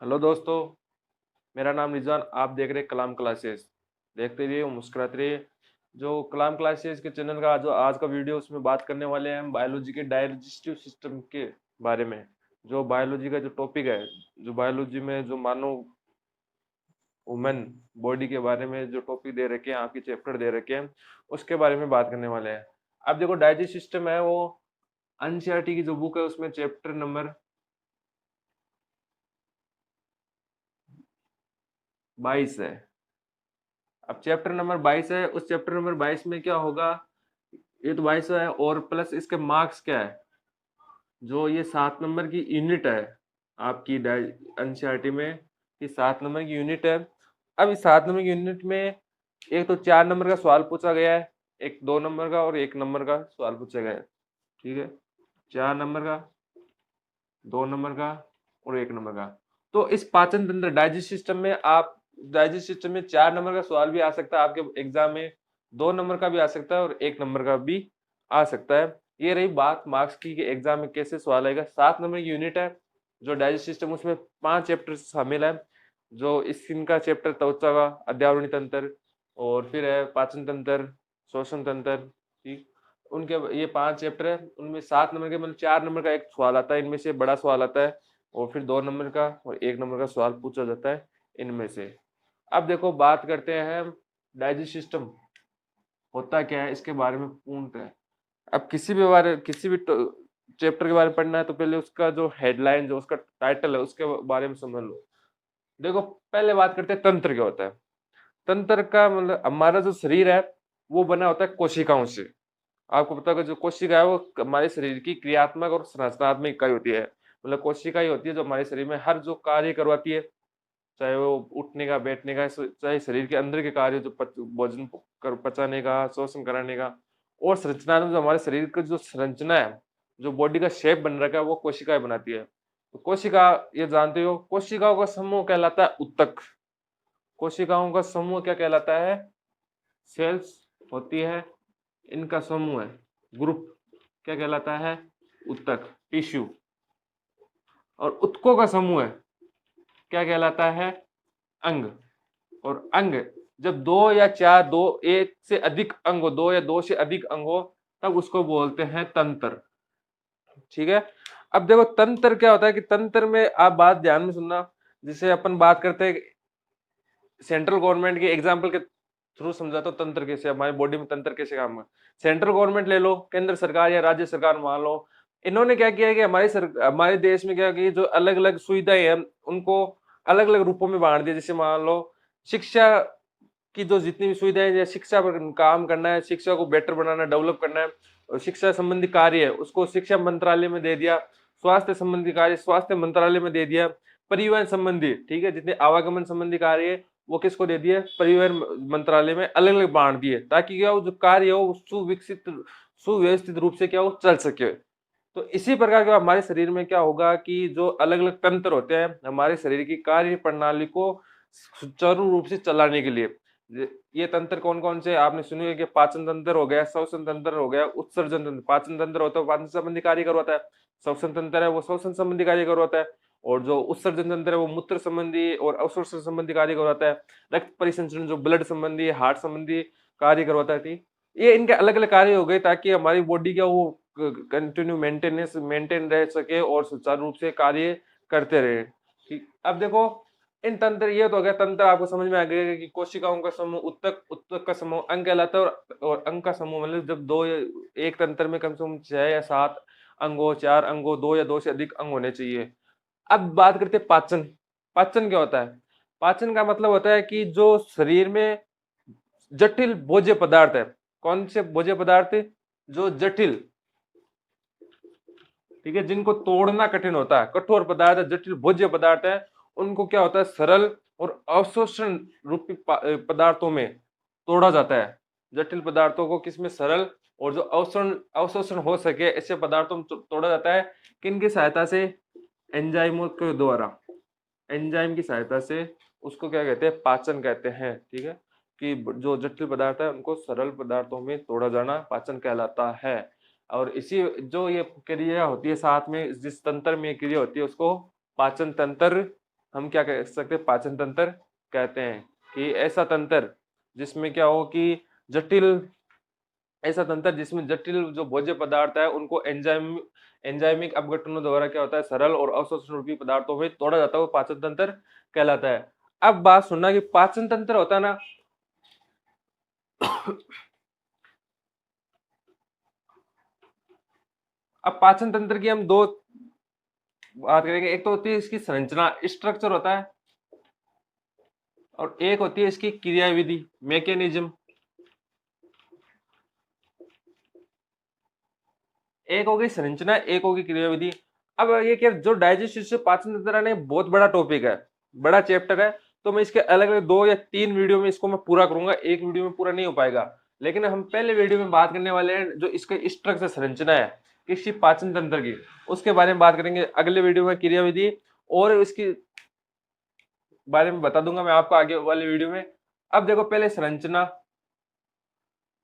Hello दोस्तों, मेरा नाम रिजवान। आप देख रहे हैं कलाम क्लासेस। देखते रहिए, मुस्कुराते रहिए। जो कलाम क्लासेस के चैनल का जो आज का वीडियो, उसमें बात करने वाले हैं हम बायोलॉजी के डाइजेस्टिव सिस्टम के बारे में। जो बायोलॉजी का जो टॉपिक है, जो बायोलॉजी में जो मानव वुमेन बॉडी के बारे में जो टॉपिक दे रखे हैं, आपके चैप्टर दे रखे हैं, उसके बारे में बात करने वाले हैं। अब देखो, डाइजेस्ट सिस्टम है वो एनसीईआरटी की जो बुक है, उसमें चैप्टर नंबर 22 है। अब चैप्टर नंबर 22 है, उस चैप्टर नंबर 22 में क्या होगा? ये तो 22 है, और प्लस इसके मार्क्स क्या है? जो ये 7 नंबर की यूनिट है आपकी एनसीईआरटी में, ये 7 नंबर की यूनिट है। अब इस 7 नंबर की यूनिट में एक तो 4 नंबर का सवाल पूछा गया है, एक 2 नंबर का और 1 नंबर का सवाल पूछा गया है। ठीक है, 4 नंबर का, 2 नंबर का और 1 नंबर का। तो इस पाचन तंत्र डाइजेस्ट सिस्टम में, आप डाइजेस्ट सिस्टम में 4 नंबर का सवाल भी आ सकता है आपके एग्जाम में, 2 नंबर का भी आ सकता है और 1 नंबर का भी आ सकता है। ये रही बात मार्क्स की कि एग्जाम में कैसे सवाल आएगा। 7 नंबर की यूनिट है जो डाइजेस्ट सिस्टम, उसमें 5 चैप्टर शामिल है। जो स्किन का चैप्टर त्वचा का अध्यावरणीय तंत्र, और फिर है पाचन तंत्र, श्वसन तंत्र। ठीक, उनके ये 5 चैप्टर है। उनमें 7 नंबर के मतलब 4 नंबर का एक सवाल आता है, इनमें से बड़ा सवाल आता है, और फिर 2 नंबर का और 1 नंबर का सवाल पूछा जाता है इनमें से। अब देखो, बात करते हैं डाइजेस्ट सिस्टम होता क्या है, इसके बारे में पूर्णतः। अब किसी भी चैप्टर के बारे में पढ़ना है तो पहले उसका जो हेडलाइन, जो उसका टाइटल है, उसके बारे में समझ लो। देखो, पहले बात करते हैं तंत्र क्या होता है। तंत्र का मतलब हमारा जो शरीर है वो बना होता है कोशिकाओं से। आपको पता होगा, जो कोशिका है वो हमारे शरीर की क्रियात्मक और संरचनात्मक इकाई होती है। मतलब कोशिका ही होती है जो हमारे शरीर में हर जो कार्य करवाती है, चाहे वो उठने का, बैठने का, चाहे शरीर के अंदर के कार्य, जो भोजन पचाने का, शोषण कराने का, और संरचनात्मक जो हमारे शरीर का जो संरचना है, जो बॉडी का शेप बन रखा है, वो कोशिकाएं बनाती है। तो कोशिका, ये जानते हो, कोशिकाओं का समूह कहलाता है उत्तक। कोशिकाओं का समूह क्या कहलाता है? सेल्स होती है, इनका समूह है, ग्रुप, क्या कहलाता है? उत्तक, टिश्यू। और उत्तकों का समूह है, क्या कहलाता है? अंग। और अंग, जब दो या चार, दो एक से अधिक अंग हो, दो या दो से अधिक अंग हो, तब उसको बोलते हैं तंत्र। ठीक है। अब देखो, तंत्र क्या होता है कि तंत्र में आप बात ध्यान में सुनना। जैसे अपन बात करते हैं सेंट्रल गवर्नमेंट के एग्जाम्पल के थ्रू समझाता हूँ, तंत्र कैसे हमारी बॉडी में तंत्र कैसे काम है। सेंट्रल गवर्नमेंट ले लो, केंद्र सरकार या राज्य सरकार मान लो, इन्होंने क्या किया है कि हमारे देश में क्या कि जो अलग अलग सुविधाएं हैं उनको अलग अलग रूपों में बांट दिया। जैसे मान लो, शिक्षा की जो जितनी भी सुविधाएं हैं, शिक्षा पर काम करना है, शिक्षा को बेटर बनाना, डेवलप करना है, और शिक्षा संबंधी कार्य है उसको शिक्षा मंत्रालय में दे दिया। स्वास्थ्य संबंधी कार्य स्वास्थ्य मंत्रालय में दे दिया। परिवहन संबंधी, ठीक है, जितने आवागमन संबंधी कार्य है वो किसको दे दिए? परिवहन मंत्रालय में अलग अलग बांट दिए, ताकि क्या हो, जो कार्य हो वो सुविकसित सुव्यवस्थित रूप से क्या हो, चल सके। तो इसी प्रकार का हमारे शरीर में क्या होगा कि जो अलग अलग तंत्र होते हैं हमारे शरीर की कार्य प्रणाली को सुचारू रूप से चलाने के लिए। ये तंत्र कौन कौन से आपने सुने होंगे कि पाचन तंत्र हो गया, श्वसन तंत्र हो गया, उत्सर्जन तंत्र। पाचन तंत्र होता है पाचन संबंधी कार्य करवाता है, श्वसन तंत्र है वो श्वसन संबंधी कार्य करवाता है, और जो उत्सर्जन तंत्र है वो मूत्र संबंधी और अवशोषण संबंधी कार्य करवाता है। रक्त परिसंचरण जो ब्लड संबंधी, हार्ट संबंधी कार्य करवाता है। ठीक, ये इनके अलग अलग कार्य हो गए ताकि हमारी बॉडी का वो कंटिन्यू मेंटेन रह सके और सुचारू रूप से कार्य करते रहे। ठीक, अब देखो, इन तंत्र, ये तो हो गया तंत्र, आपको समझ में आ गया कि कोशिकाओं का समूह उत्तक, उत्तक का समूह अंग कहलाता है, और अंग का समूह मतलब जब एक तंत्र में कम से कम 6 या 7 अंग हो, 4 अंग हो, 2 या 2 से अधिक अंग होने चाहिए। अब बात करते हैं पाचन। पाचन क्या होता है? पाचन का मतलब होता है कि जो शरीर में जटिल भोज्य पदार्थ है। कौन से भोज्य पदार्थ? जो जटिल, ठीक है, जिनको तोड़ना कठिन होता है, कठोर पदार्थ है, जटिल भोज्य पदार्थ है, उनको क्या होता है, सरल और अवशोषण रूपी पदार्थों में तोड़ा जाता है। जटिल पदार्थों को किसमें? सरल, और जो अवशोषण अवशोषण हो सके ऐसे पदार्थों में तोड़ा जाता है। किनकी सहायता से? एंजाइमों के द्वारा। एंजाइम की सहायता से उसको क्या कहते हैं? पाचन कहते हैं। ठीक है, कि जो जटिल पदार्थ है उनको सरल पदार्थों में तोड़ा जाना पाचन कहलाता है। और इसी जो ये क्रिया होती है साथ में, जिस तंत्र में क्रिया होती है उसको पाचन तंत्र हम क्या कह सकते हैं, पाचन तंत्र कहते हैं। कि ऐसा तंत्र जिसमें क्या हो कि जटिल ऐसा तंत्र जिसमें जटिल जो भोज्य पदार्थ है उनको एंजाइमिक अपघटनों द्वारा क्या होता है, सरल और अवशोषण रूपी पदार्थों में तोड़ा जाता है, वो पाचन तंत्र कहलाता है। अब बात सुनना कि पाचन तंत्र होता है ना, अब पाचन तंत्र की हम दो बात करेंगे। एक तो होती है इसकी संरचना, स्ट्रक्चर होता है, और एक होती है इसकी क्रियाविधि, मैकेनिज्म। एक होगी संरचना, एक होगी क्रियाविधि। अब ये क्या, जो डाइजेस्टिव से पाचन तंत्र है बहुत बड़ा टॉपिक है, बड़ा चैप्टर है, तो मैं इसके अलग अलग 2 या 3 वीडियो में इसको मैं पूरा करूंगा, एक वीडियो में पूरा नहीं हो पाएगा। लेकिन हम पहले वीडियो में बात करने वाले हैं जो इसके स्ट्रक्चर, संरचना है किसी पाचन तंत्र की, उसके बारे में बात करेंगे। अगले वीडियो में क्रियाविधि और इसकी बारे में बता दूंगा मैं आपको आगे वाले वीडियो में। अब देखो पहले संरचना,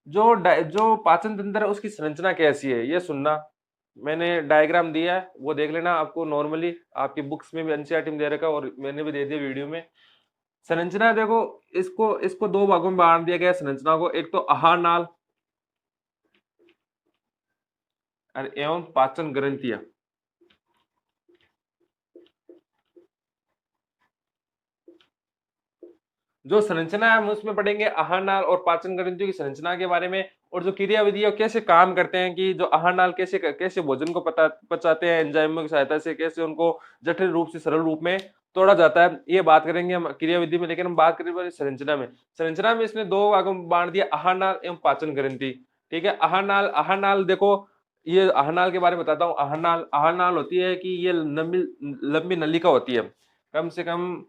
जो पाचन तंत्र है उसकी संरचना कैसी है ये सुनना। मैंने डायग्राम दिया है, वो देख लेना, आपको नॉर्मली आपकी बुक्स में भी एनसीईआरटी में दे रखा है और मैंने भी दे दिया वीडियो में। संरचना देखो, इसको इसको 2 भागों में बांट दिया गया है संरचना को। एक तो आहार नाल और एवं पाचन ग्रंथियां। जो संरचना है हम उसमें पढ़ेंगे आहार नाल और पाचन ग्रंथियों की संरचना के बारे में, और जो क्रियाविधि है कैसे काम करते हैं, कि जो आहार नाल कैसे कैसे भोजन को पचाते हैं एंजाइमों की सहायता से, कैसे उनको जटिल रूप से सरल रूप में तोड़ा जाता है, ये बात करेंगे हम क्रियाविधि में। लेकिन हम बात करेंगे संरचना में। संरचना में इसने 2 भागों में बांट दिया, आहार नाल एवं पाचन ग्रंथि। ठीक है, आहार नाल देखो, ये आहार नाल के बारे में बताता हूँ। आहार नाल होती है कि ये लंबी लंबी नलिका होती है, कम से कम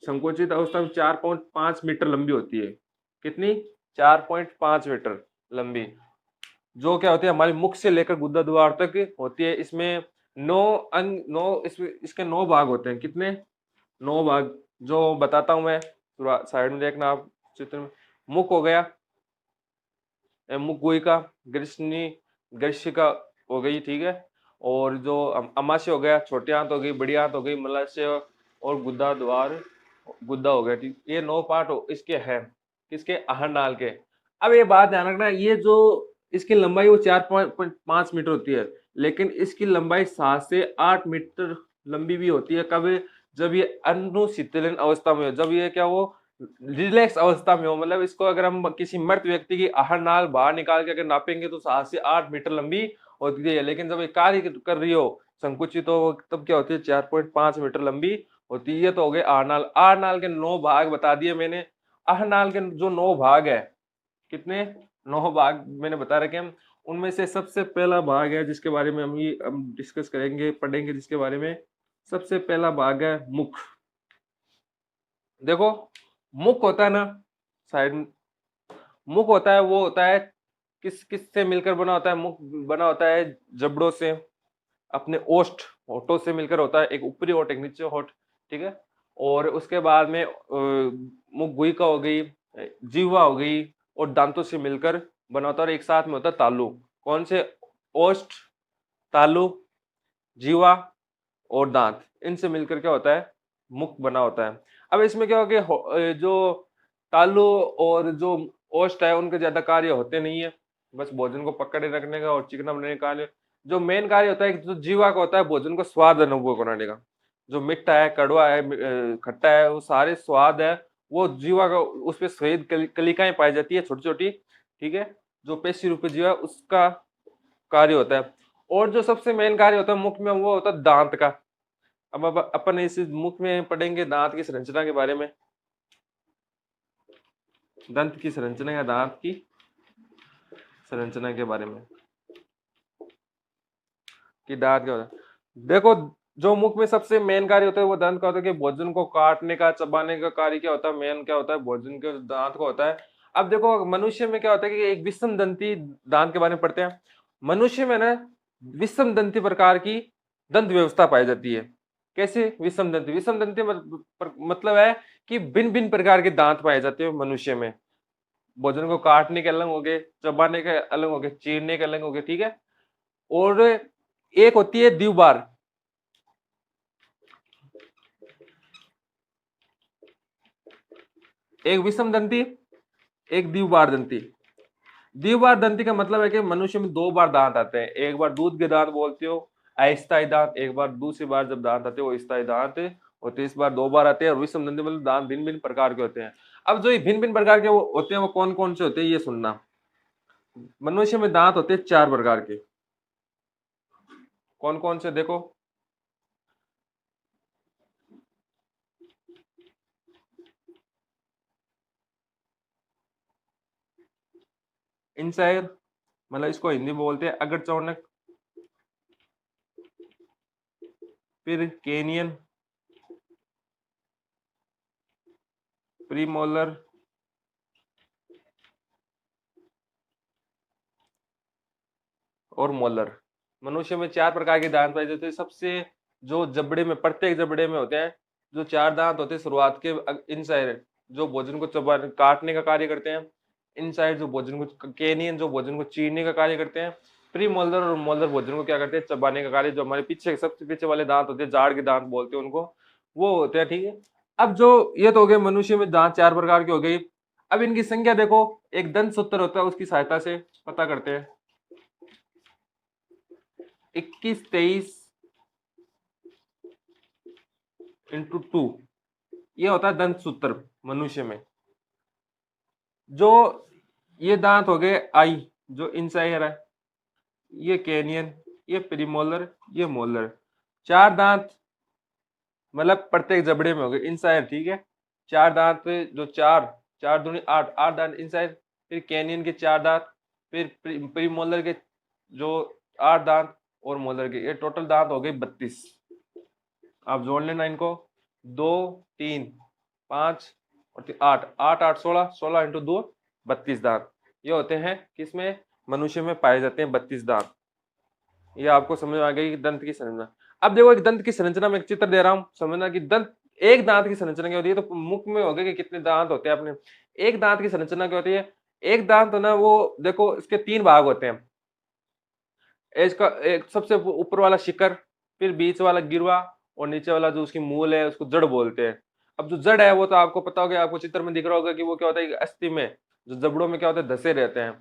संकुचित अवस्था में 4.5 मीटर लंबी होती है। कितनी? 4.5 मीटर लंबी, जो क्या होती है हमारी मुख से लेकर गुदा द्वार तक होती है। इसमें 9 इसके 9 भाग होते हैं। कितने? 9 भाग, जो बताता हूं मैं, साइड में देखना आप चित्र में। मुख हो गया, मुख गुहिका, ग्रीष्णी ग्रीष्यिका हो गई, ठीक है। और जो अमाशय हो गया, छोटी आंत हो गई, बड़ी आंत हो गई, मलाशय और गुदा द्वार, गुद्दा हो गया, ठीक। ये 9 पार्ट इसके हैं, किसके? आहार नाल के। अब ये बात ध्यान रखना, ये जो इसकी लंबाई वो 4.5 मीटर होती है, लेकिन इसकी लंबाई 7 से 8 मीटर लंबी भी होती है। कब? जब ये अनुशीतलन अवस्था में हो, जब ये क्या हो, रिलैक्स अवस्था में हो। मतलब इसको अगर हम किसी मृत व्यक्ति की आहार नाल बाहर निकाल के अगर नापेंगे तो 7 से 8 मीटर लंबी होती है। लेकिन जब ये कार्य कर रही हो, संकुचित हो, तब क्या होती है? 4.5 मीटर लंबी होती है। तो हो गए आहार नाल के 9 भाग बता दिए मैंने। आहार नाल के जो 9 भाग है, कितने? 9 भाग मैंने बता रखे हैं। उनमें से सबसे पहला भाग है जिसके बारे में हम डिस्कस करेंगे, पढ़ेंगे, जिसके बारे में सबसे पहला भाग है मुख। देखो, मुख होता है ना, साइड में मुख होता है, वो होता है किस से मिलकर बना होता है? मुख बना होता है जबड़ों से, अपने ओष्ठ, होठों से मिलकर होता है। एक ऊपरी होठ, एक नीचे होठ, ठीक है। और उसके बाद में मुख गुहिका हो गई, जीवा हो गई, और दांतों से मिलकर बना होता है। और एक साथ में होता है तालु। कौन से? ओष्ठ, तालु, जीवा और दांत, इनसे मिलकर क्या होता है? मुख बना होता है। अब इसमें क्या हो गया, जो तालु और जो ओष्ठ है उनके ज्यादा कार्य होते नहीं है, बस भोजन को पकड़े रखने का और चिकना बनाने का कार्य। जो मेन कार्य होता है, जो जीवा का होता है, भोजन को स्वाद अनुभव कराने का। जो मिठा है, कड़वा है, खट्टा है, वो सारे स्वाद है, वो जीवा का, उसपे श्वेत कलिकाएं पाई जाती है, छोटी छोटी, ठीक है। जो पेशी रूपी जीवा, उसका कार्य होता है। और जो सबसे मेन कार्य होता है मुख में, वो होता है दांत का। अब अपन इस मुख में पढ़ेंगे दांत की संरचना के बारे में, दंत की संरचना या दांत की संरचना के बारे में, कि दांत क्या होता है। देखो, जो मुख में सबसे मेन कार्य होता है वो दांत का होता है, कि भोजन को काटने का, चबाने का कार्य क्या होता है? मेन क्या होता है? भोजन के दांत को होता है। अब देखो, मनुष्य में क्या होता है कि एक विषम दंती दांत के बारे में पढ़ते हैं। मनुष्य में ना विषम दंती प्रकार की दंत व्यवस्था पाई जाती है। कैसे विषम दंती? विषम दंती मतलब है कि भिन्न भिन्न प्रकार के दांत पाए जाते हैं मनुष्य में। भोजन को काटने के अलग हो गए, चबाने के अलग हो गए, चीरने के अलग हो गए, ठीक है। और एक होती है द्विबार। एक विषम दंती, एक द्विबार दंती। द्विबार दंती का मतलब है कि मनुष्य में 2 बार दांत आते हैं, एक बार दूध के दांत बोलते हो अस्थायी दांत, एक बार दूसरी बार जब दांत आते हैं वो स्थायी दांत, और इस बार 2 बार आते हैं। और विषम दंती मतलब दांत भिन्न भिन्न प्रकार के होते हैं। अब जो ये भिन्न भिन्न प्रकार के वो होते हैं वो कौन कौन से होते हैं ये सुनना। मनुष्य में दांत होते हैं 4 प्रकार के। कौन कौन से देखो, इंसाइर मतलब इसको हिंदी में बोलते हैं अग्रचौनक, फिर केनियन, प्रीमोलर, और मोलर। मनुष्य में 4 प्रकार के दांत पाए जाते हैं। सबसे जो जबड़े में, प्रत्येक जबड़े में होते हैं जो 4 दांत होते हैं शुरुआत के, इनसाइड जो भोजन को चबाने काटने का कार्य करते हैं, इनसाइड जो भोजन को, केनियन जो भोजन को चीरने का कार्य करते हैं, प्री मोलर और मोलर भोजन को क्या करते हैं, चबाने का कार्य। जो हमारे पीछे सबसे पीछे वाले दांत होते हैं, जाड़ के दांत बोलते हैं उनको, वो होते हैं। ठीक है, अब जो ये तो हो गए मनुष्य में दांत 4 प्रकार के हो गई। अब इनकी संख्या देखो, एक दंत सूत्र होता है उसकी सहायता से पता करते हैं। 21 23 इंटू 2 ये होता है दंत सूत्र मनुष्य में। जो ये दांत हो गए आई जो इंसाइर है, ये कैनियन, ये प्रीमोलर, ये मोलर। 4 दांत मतलब प्रत्येक जबड़े में हो गए इंसाइर। ठीक है, 4 दांत जो 4 4 दूनी 8 8 दांत इंसाइर, फिर कैनियन के 4 दांत, फिर प्रीमोलर के जो 8 दांत, और मोलर के, ये टोटल दांत हो गए 32। आप जोड़ लेना इनको, 2 3 5 और 8 8 8 16 16 इंटू 2 32 दांत ये होते हैं। किसमें, मनुष्य में पाए जाते हैं 32 दांत। ये आपको समझ में आ गई दंत की संरचना। अब देखो एक दंत की संरचना में एक चित्र दे रहा हूं, समझना कि दंत एक दांत की संरचना क्या होती है। तो मुख में हो गए कि कितने दांत होते हैं अपने, एक दांत की संरचना क्या होती है। एक दांत है ना, वो देखो इसके 3 भाग होते हैं। इसका एक सबसे ऊपर वाला शिखर, फिर बीच वाला गिरवा, और नीचे वाला जो उसकी मूल है उसको जड़ बोलते हैं। अब जो जड़ है वो तो आपको पता होगा, आपको चित्र में दिख रहा होगा कि वो क्या होता है, अस्थि में जो जबड़ों में क्या होता है, धसे रहते हैं।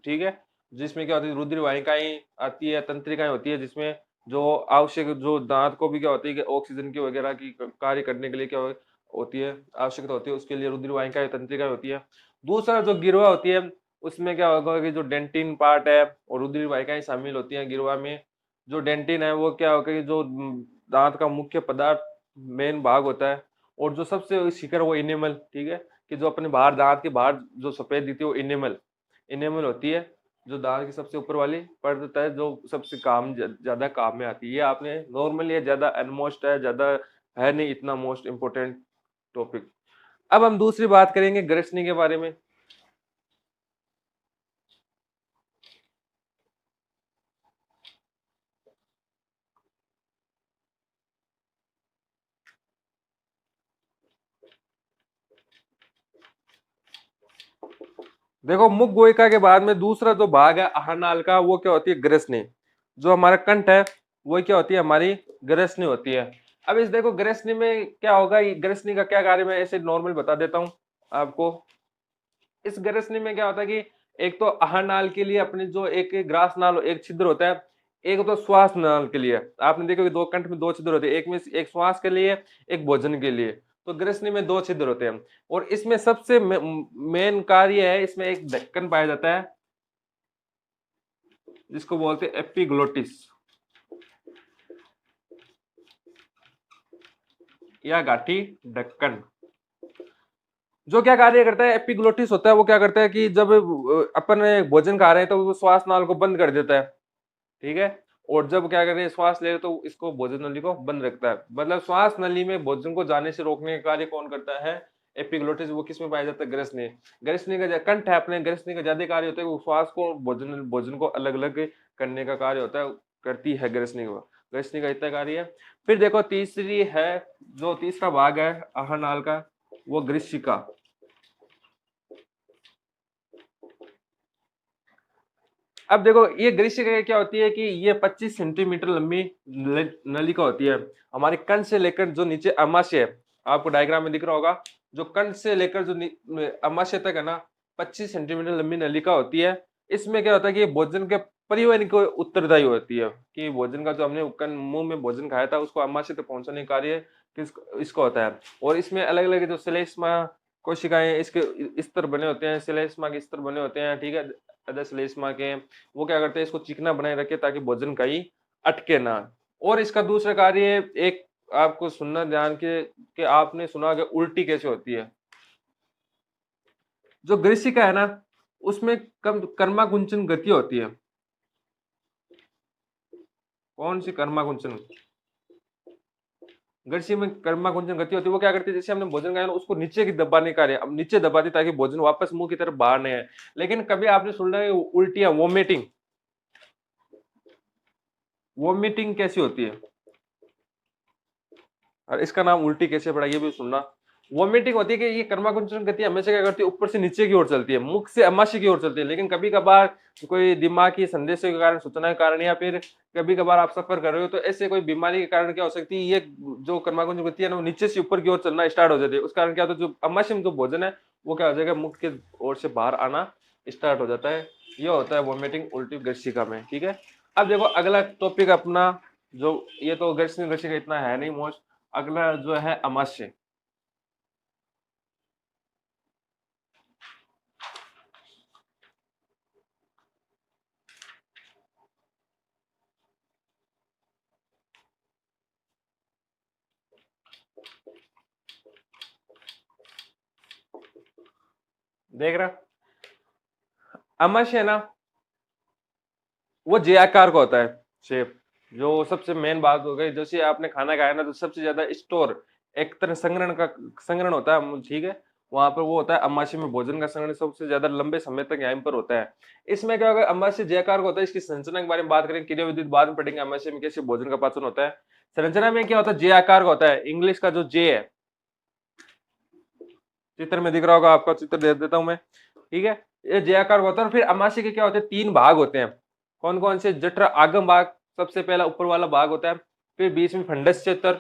ठीक है, जिसमें क्या होती है, रुधिर वाहिकाएं आती है, तंत्रिकाएं होती है, जिसमें जो आवश्यक, जो दांत को भी क्या होती है कि ऑक्सीजन की वगैरह की कार्य करने के लिए क्या होती है, आवश्यकता होती है, उसके लिए रुधिर वाहिकाएं तंत्रिकाएं होती है। दूसरा जो गिरवा होती है, उसमें क्या होगा कि जो डेंटिन पार्ट है और रुधिर वाहिकाएं शामिल होती हैं गिरवा में। जो डेंटिन है वो क्या होगा कि जो दांत का मुख्य पदार्थ, मेन भाग होता है। और जो सबसे शिखर वो इनेमल। ठीक है, कि जो अपने बाहर दांत के बाहर जो सफेद दिखती है वो इनेमल इनेमल होती है, जो दांत की सबसे ऊपर वाली परत है, जो सबसे ज्यादा काम में आती है। ये आपने नॉर्मली ये ज्यादा अनमोस्ट है, ज्यादा है नहीं इतना मोस्ट इंपोर्टेंट टॉपिक। अब हम दूसरी बात करेंगे ग्रसनी के बारे में। देखो मुख गोयिका के बाद में दूसरा जो भाग है आहार नाल का, वो क्या होती है, ग्रसनी। जो हमारा कंठ है वो क्या होती है, हमारी ग्रसनी होती है। अब इस देखो ग्रसनी में क्या होगा, ग्रसनी का क्या कार्य, मैं ऐसे नॉर्मल बता देता हूं आपको। इस ग्रसनी में क्या होता है कि एक तो आहार नाल के लिए अपने जो एक ग्रास नाल एक छिद्र होता है, एक तो श्वास नाल के लिए। आपने देखा कि 2 कंठ में 2 छिद्र होते हैं, एक में एक श्वास के लिए, एक भोजन के लिए। तो ग्रसनी में 2 छिद्र होते हैं। और इसमें सबसे मेन कार्य है, इसमें एक ढक्कन पाया जाता है जिसको बोलते हैं एपिग्लोटिस या गाठी ढक्कन। जो क्या कार्य करता है, एपिग्लोटिस होता है, वो क्या करता है कि जब अपन भोजन खा रहे हैं तो वो श्वास नाल को बंद कर देता है। ठीक है, और जब क्या कर रहे हैं, श्वास ले रहे तो इसको भोजन नली को बंद रखता है। मतलब श्वास नली में भोजन को जाने से रोकने का कार्य कौन करता है, एपिग्लोटिस। वो किस में पाया जाता है, ग्रसनी। ग्रसनी का कंठ है अपने, ग्रसनी का ज्यादा कार्य होता है, वो श्वास को भोजन भोजन को अलग अलग करने का कार्य होता है, करती है ग्रसनी को। ग्रसनी का इतना कार्य है। फिर देखो तीसरी है, जो तीसरा भाग है आहार नाल का, वो ग्रीशिका। अब देखो ये ग्रीशिका क्या होती है कि ये 25 सेंटीमीटर लंबी नलिका होती है, हमारे कंठ से लेकर जो नीचे अमाशय है, आपको डायग्राम में दिख रहा होगा, जो कंठ से लेकर जो अमाशय तक है ना 25 सेंटीमीटर लंबी नलिका होती है। इसमें क्या होता है कि भोजन के परिवहन को उत्तरदायी होती है, कि भोजन का जो हमने मुंह में भोजन खाया था उसको अमाशय तक पहुंचाने का कार्य इसको होता है। और इसमें अलग अलग जो श्लेष्मा कोशिकाएं इसके स्तर बने होते हैं, श्लेष्मा के स्तर बने होते हैं, ठीक है, अदर श्लेष्मा के, वो क्या करते हैं इसको चिकना बनाए रखे ताकि भोजन कहीं अटके ना। और इसका दूसरा कार्य एक आपको सुनना ध्यान के कि आपने सुना होगा उल्टी कैसे होती है। जो ग्रीसिका है ना उसमें कम कर्माकुंचन गति होती है। कौन सी कर्माकुंचन? ग्रसी में कर्माकुंचन गति होती है। वो क्या करती है, जैसे हमने भोजन खाया ना उसको नीचे की दबाने का, अब नीचे दबाती ताकि भोजन वापस मुंह की तरफ बाहर नहीं आए। लेकिन कभी आपने सुना है उल्टियां, वोमिटिंग? वोमिटिंग कैसी होती है और इसका नाम उल्टी कैसे पड़ा ये भी सुनना। वोमिटिंग होती है कि ये कर्माकुंचन गति हमेशा क्या करती है, ऊपर से नीचे की ओर चलती है, मुख से अमाशय की ओर चलती है। लेकिन कभी कभार कोई दिमाग की संदेशों के कारण, सूचना के कारण, या फिर कभी कभार आप सफर कर रहे हो तो ऐसे कोई बीमारी के कारण क्या हो सकती है, ये जो कर्माकुंचन गति है ना वो नीचे से ऊपर की ओर चलना स्टार्ट हो जाती है। उस कारण क्या होता है, जो अमाशय में जो भोजन है वो क्या हो जाएगा, मुख के ओर से बाहर आना स्टार्ट हो जाता है। ये होता है वोमिटिंग उल्टी ग्रसिका में, ठीक है। अब देखो अगला टॉपिक अपना, जो ये तो ग्रसिका इतना है नहीं मोस्ट, अगला जो है अमाशय। देख रहा, अमाशय है ना वो जे आकार का होता है शेप। जो सबसे मेन बात हो गई, जैसे आपने खाना खाया ना तो सबसे ज्यादा स्टोर एक तरह संग्रहण होता है, ठीक है। वहां पर वो होता है अमाशय में, भोजन का संग्रहण सबसे ज्यादा लंबे समय तक यहाँ पर होता है। इसमें क्या होगा, अमाशय जे आकार का होता है। इसकी संरचना के बारे में बात करें, क्रिया विधि बाद में पढ़ेंगे अमाशय में कैसे भोजन का पाचन होता है। संरचना में क्या होता है, जे आकार का होता है। इंग्लिश का जो जे है, चित्र में दिख रहा होगा आपका, चित्र दे देता हूं मैं, ठीक है। ये जे आकार का होता है। और फिर अमाशय के क्या होते हैं, 3 भाग होते हैं। कौन कौन से? जठर आगम भाग सबसे पहला ऊपर वाला भाग होता है, फिर बीच में फंडस क्षेत्र,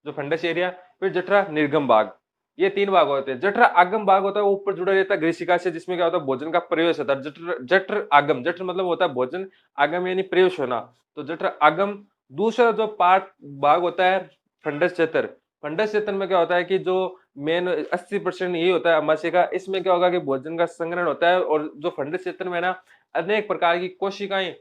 जो फंडस एरिया, फिर जठरा निर्गम भाग। ये 3 भाग होते हैं। जठर आगम भाग होता है वो ऊपर जुड़ा रहता है ग्रीसिका से, जिसमें क्या होता है भोजन का प्रवेश होता है। जठर आगम, जठर मतलब होता है भोजन, आगम यानी प्रवेश होना, तो जठर आगम। दूसरा जो पार्ट भाग होता है फंडस क्षेत्र। फंडस क्षेत्र में क्या होता है कि जो मेन 80% यही होता है अमाशय का। इसमें क्या होगा कि भोजन का संग्रहण होता है। और जो फंडस क्षेत्र में ना अनेक प्रकार की कोशिकाएं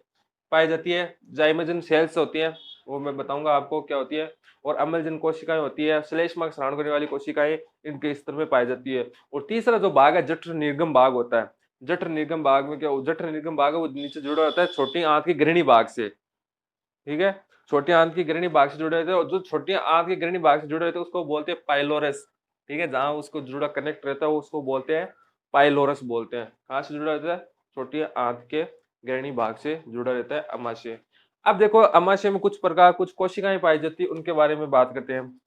पाई जाती है। जाइमोजन सेल्स होती है, वो मैं बताऊंगा आपको क्या होती है। और अम्लजन कोशिकाएं होती है, श्लेष्मा का स्राव करने वाली कोशिकाएं इनके स्तर में पाई जाती है। और तीसरा जो भाग है जठर निर्गम भाग होता है। जठर निर्गम भाग में क्या, जठर निर्गम भाग है वो नीचे जुड़ा होता है छोटी आंत की ग्रहणी भाग से, ठीक है। छोटी आंत की ग्रहणी भाग से जुड़े रहते हैं, और जो छोटी आंत की ग्रहणी भाग से जुड़े रहते हैं उसको बोलते हैं पाइलोरस, ठीक है। जहां उसको जुड़ा कनेक्ट रहता है उसको बोलते हैं पाइलोरस बोलते हैं। कहां से जुड़ा रहता है, छोटी आंत के ग्रहणी भाग से जुड़ा रहता है अमाशय। अब देखो अमाशय में कुछ प्रकार, कुछ कोशिकाएं पाई जाती है, उनके बारे में बात करते हैं।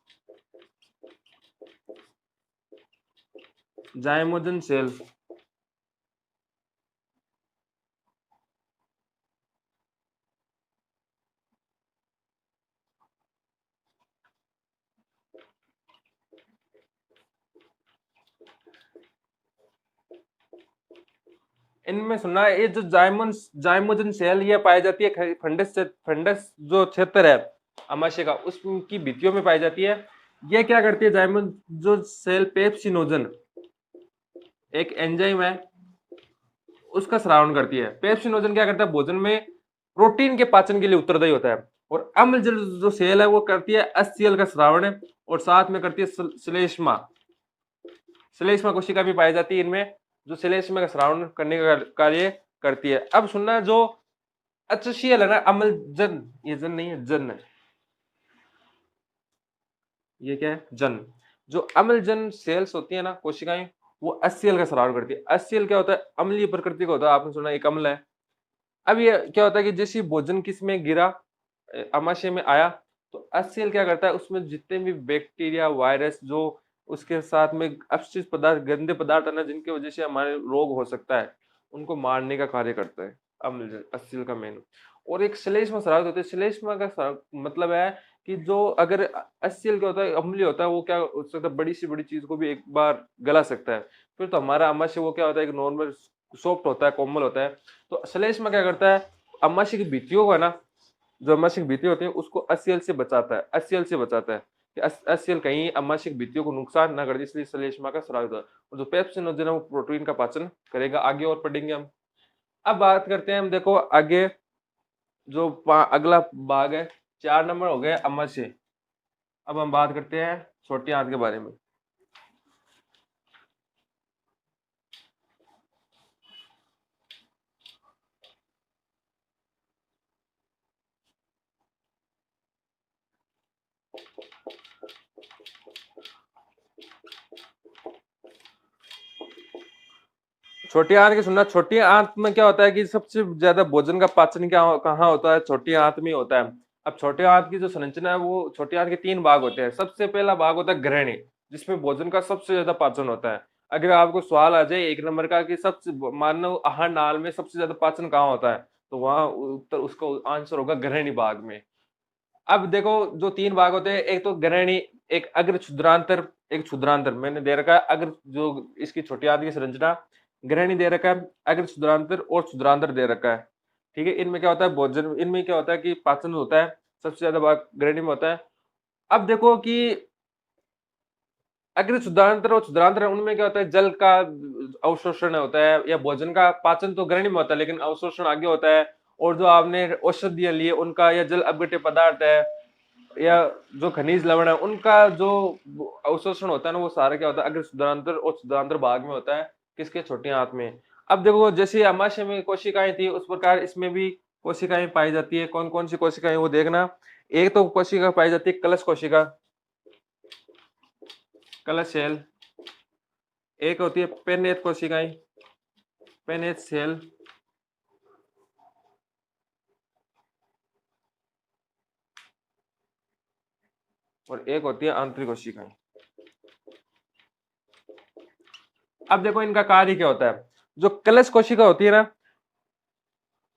जाइमोजन सेल, इनमें सुना है ये जो जाइमोजन सेल ये पाई जाती है फंडस जो क्षेत्र है अमाशय का, उसकी भित्तियों में पाई जाती है। ये क्या करती है, जाइमोजन जो सेल पेप्सिनोजन एक एंजाइम है उसका श्रावण करती है। पेप्सिनोजन क्या करता है, भोजन में प्रोटीन के पाचन के लिए उत्तरदायी होता है। और अम्ल जो सेल है वो करती है एचसीएल का श्रावण, और साथ में करती है श्लेष्मा, श्लेष्मा कोशिका भी पाई जाती है इनमें, जो श्लेष्मा का श्रावण करने का कार्य करती है। अब सुनना, जो HCl है ना, अम्लजन, ये जन नहीं है, जन है, ये क्या है, जन। जो अम्लजन सेल्स होती है ना कोशिकाएं, वो HCl का श्रावण करती है। HCl क्या होता है, अम्लीय प्रकृति का होता है। आपने सुना एक अम्ल है। अब ये क्या होता है कि जैसे भोजन किस में गिरा, अमाशय में आया, तो HCl क्या करता है, उसमें जितने भी बैक्टीरिया वायरस जो उसके साथ में अपशिष्ट पदार्थ, गंदे पदार्थ है ना, जिनकी वजह से हमारे रोग हो सकता है, उनको मारने का कार्य करता है अम्ल HCl का मेन। और एक श्लेष्मा स्राव होता है। श्लेष्मा का मतलब है कि जो अगर HCl क्या होता है, अम्लीय होता है, वो क्या हो सकता है बड़ी सी बड़ी चीज को भी एक बार गला सकता है। फिर तो हमारा अमाशय वो क्या होता है, एक नॉर्मल सॉफ्ट होता है, कोमल होता है। तो श्लेष्मा क्या करता है, अमाशय की भित्तियों को है ना, जो अमाशय की भित्तियां होती है उसको HCl से बचाता है, HCl से बचाता है कि HCl कहीं अमाशय की भित्तियों को नुकसान ना कर दे, इसलिए श्लेष्मा का स्राव होता है। और जो पेप्सिन है वो प्रोटीन का पाचन करेगा। आगे और पढ़ेंगे हम। अब बात करते हैं हम, देखो आगे जो अगला भाग है, 4 नंबर हो गया अमाशय। अब हम बात करते हैं छोटी आंत के बारे में। छोटी आंत की सुनना, छोटी आंत में क्या होता है कि सबसे ज्यादा भोजन का पाचन कहाँ होता है, छोटी आंत में होता है। अब छोटी आंत की जो संरचना है, वो छोटी आंत के 3 भाग होते हैं। सबसे पहला भाग होता है ग्रहणी, जिसमें भोजन का सबसे ज्यादा पाचन होता है। अगर आपको सवाल आ जाए 1 नंबर का कि सबसे मानव आहार नाल में सबसे ज्यादा पाचन कहाँ होता है, तो वहां उत्तर, उसका आंसर होगा ग्रहणी भाग में। अब देखो जो 3 भाग होते हैं, एक तो ग्रहणी, एक अग्र क्षुद्रांतर, एक क्षुद्रांतर। मैंने दे रखा है अग्र, जो इसकी छोटी आंत की संरचना, ग्रहणी दे रखा है, अग्र क्षुद्रांतर और क्षुद्रांतर दे रखा है। ठीक है, इनमें क्या होता है, भोजन, इनमें क्या होता है कि पाचन होता है, सबसे ज्यादा भाग ग्रहणी में होता है। अब देखो कि अग्र क्षुद्रांतर और क्षुद्रांतर, उनमें क्या होता है, जल का अवशोषण होता है, या भोजन का पाचन तो ग्रहणी में होता है, लेकिन अवशोषण आगे होता है। और जो आपने औषधियां लिए उनका, या जल अपघट्य पदार्थ है, या जो खनिज लवण है, उनका जो अवशोषण होता है ना, वो सारा क्या होता है, अग्र शुद्धांतर और शुद्धांतर भाग में होता है। किसके, छोटी आंत में। अब देखो जैसे अमाशय में कोशिकाएं थी, उस प्रकार इसमें भी कोशिकाएं पाई जाती है। कौन कौन सी कोशिकाएं, वो देखना। एक तो कोशिका पाई जाती है कलश कोशिका, कलश सेल। एक होती है पेनेत कोशिकाएं, पेनेत सेल। और एक होती है आंतरिक कोशिकाएं। अब देखो इनका कार्य क्या होता है। जो कलश कोशिका होती है ना,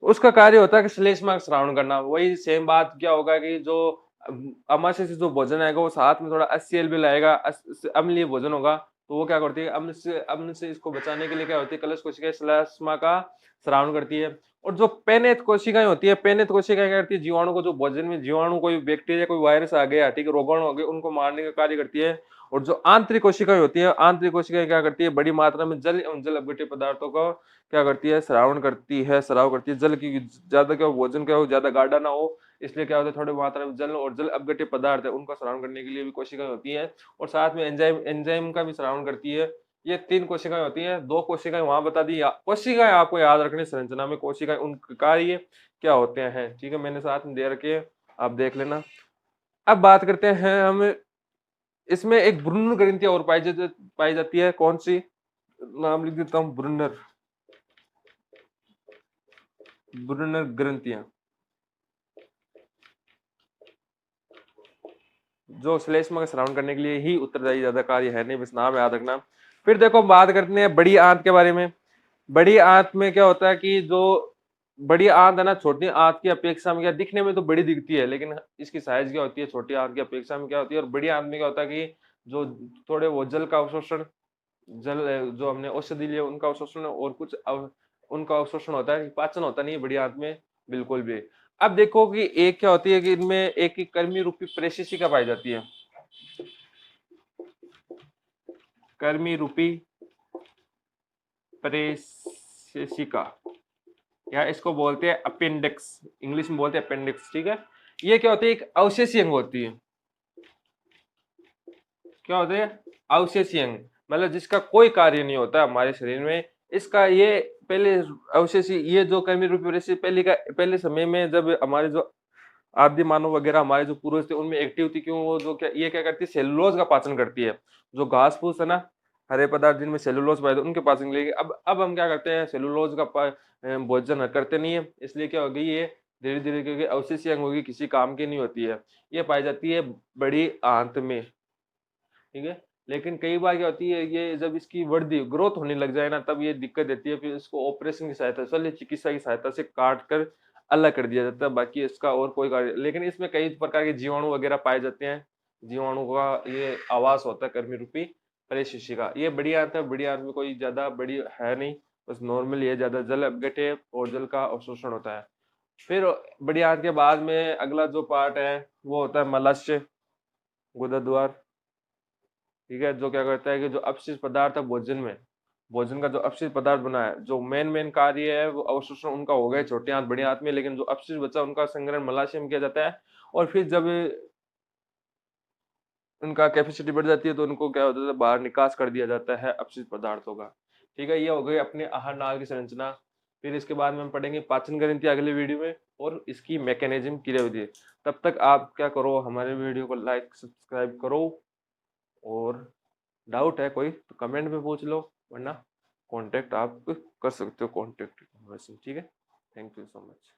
उसका कार्य होता है कि श्लेष्मा का श्रावण करना। वही सेम बात क्या होगा कि जो अमाशय से जो भोजन आएगा, वो साथ में थोड़ा HCl भी लाएगा, अम्लीय भोजन होगा। तो वो क्या करती है, अम्ल से इसको बचाने के लिए क्या होती है, कलश कोशिका श्लेष्मा का श्रावण करती है। और जो पेनेत कोशिकाएं होती है, पेनेत कोशिकाएं क्या करती है, जीवाणु को, जो भोजन में जीवाणु, कोई बैक्टीरिया, कोई वायरस आ गया, ठीक है, रोगाणु हो गए, उनको मारने का कार्य करती है। और जो आंतरिक कोशिकाएं होती है, आंतरिक कोशिकाएं क्या करती है, बड़ी मात्रा में जल एवं जल अपघट्य पदार्थों को क्या करती है, श्रावण करती है, स्राव करती है। जल की ज्यादा क्या हो, भोजन क्या हो, ज्यादा गाढ़ा ना हो, इसलिए क्या होता है, थोड़ी मात्रा में जल और जल अपघट्य पदार्थ है, उनका श्रावण करने के लिए भी कोशिकाएं होती है। और साथ में एंजाइम, एंजाइम का भी श्रावण करती है। ये 3 कोशिकाएं होती हैं। 2 कोशिकाएं वहां बता दी। कोशिकाएं आपको याद रखनी संरचना में, कोशिकाएं उनके कार्य क्या होते हैं, ठीक है, मैंने साथ में दे रखे हैं, आप देख लेना। अब बात करते हैं हम, इसमें एक ब्रुनर ग्रंथि और पाई जाती है। कौन सी, नाम लिख देता हूँ, ब्रुनर, ब्रुनर ग्रंथियां, जो श्लेष्मा का श्रावण करने के लिए ही उत्तरदायी, ज्यादा कार्य है नहीं, बस नाम याद रखना। फिर देखो बात करते हैं बड़ी आंत के बारे में। बड़ी आंत में क्या होता है कि जो बड़ी आंत है ना, छोटी आंत की अपेक्षा में, क्या दिखने में तो बड़ी दिखती है, लेकिन इसकी साइज क्या होती है, छोटी आंत की अपेक्षा में क्या होती है। और बड़ी आंत में क्या होता है कि जो थोड़े वो जल का अवशोषण, जल जो हमने औषधि लिए उनका अवशोषण, और कुछ उनका अवशोषण होता है, पाचन होता नहीं है बड़ी आंत में बिल्कुल भी। अब देखो कि एक क्या होती है कि इनमें एक ही कर्मी रूपी प्रेषिका पाई जाती है, कर्मी रूपी प्रेषिका, या इसको बोलते हैं अपेंडिक्स, इंग्लिश में बोलते हैं अपेंडिक्स, ठीक है। ये क्या होती है, एक अवशेषी अंग होती है। क्या होते हैं, अवशेषी अंग, मतलब जिसका कोई कार्य नहीं होता हमारे शरीर में। इसका ये पहले अवशेषी, ये जो कर्मी रूपी प्रेषिका पहले समय में, जब हमारे जो आदि मानव वगैरह, हमारे जो पूर्वज थे, उनमें एक्टिव थी। क्यों, वो जो क्या, ये क्या करती है, सेलुलोज का पाचन करती है। जो घास फूस है ना, हरे पदार्थ जिनमें सेलुलोज पाए, उनके पाचन के लिए। अब हम क्या करते हैं, सेलुलोज का भोजन करते नहीं है, इसलिए क्या होगी, ये धीरे धीरे क्योंकि अवशेषी अंग होगी, किसी काम की नहीं होती है। ये पाई जाती है बड़ी आंत में, ठीक है। लेकिन कई बार क्या होती है, ये जब इसकी वृद्धि, ग्रोथ होने लग जाए ना, तब ये दिक्कत देती है। फिर इसको ऑपरेशन की सहायता, शल्य चिकित्सा की सहायता से काट कर अलग कर दिया जाता है, बाकी इसका और कोई कार्य। लेकिन इसमें कई प्रकार के जीवाणु वगैरह पाए जाते हैं, जीवाणु का ये आवास होता है कर्मी रूपी परिशिष्टिका। ये बड़ी आंत है, बड़ी आंत में कोई ज्यादा बड़ी है नहीं, बस नॉर्मल ये ज्यादा जल अपघट है और जल का अवशोषण होता है। फिर बड़ी आंत के बाद में अगला जो पार्ट है वो होता है मलस्य गुदाद्वार। ठीक है, जो क्या करता है कि जो अपशिष्ट पदार्थ है भोजन में, भोजन का जो अपशिष्ट पदार्थ बना है, जो मेन मेन कार्य है वो अवशोषण उनका हो गया छोटे आंत बड़ी आंत में, लेकिन जो अपशिष्ट बचा उनका संग्रहण मलाशय में किया जाता है। और फिर जब उनका कैपेसिटी बढ़ जाती है तो उनको क्या होता है, बाहर निकास कर दिया जाता है अपशिष्ट पदार्थों का। ठीक है, ये हो गई अपने आहार नाल की संरचना। फिर इसके बाद में हम पढ़ेंगे पाचन ग्रंथि अगले वीडियो में और इसकी मैकेनिज्म क्रियाविधि। तब तक आप क्या करो, हमारे वीडियो को लाइक सब्सक्राइब करो, और डाउट है कोई तो कमेंट में पूछ लो, वरना कांटेक्ट आप कर सकते हो, कांटेक्ट। ठीक है, थैंक यू सो मच।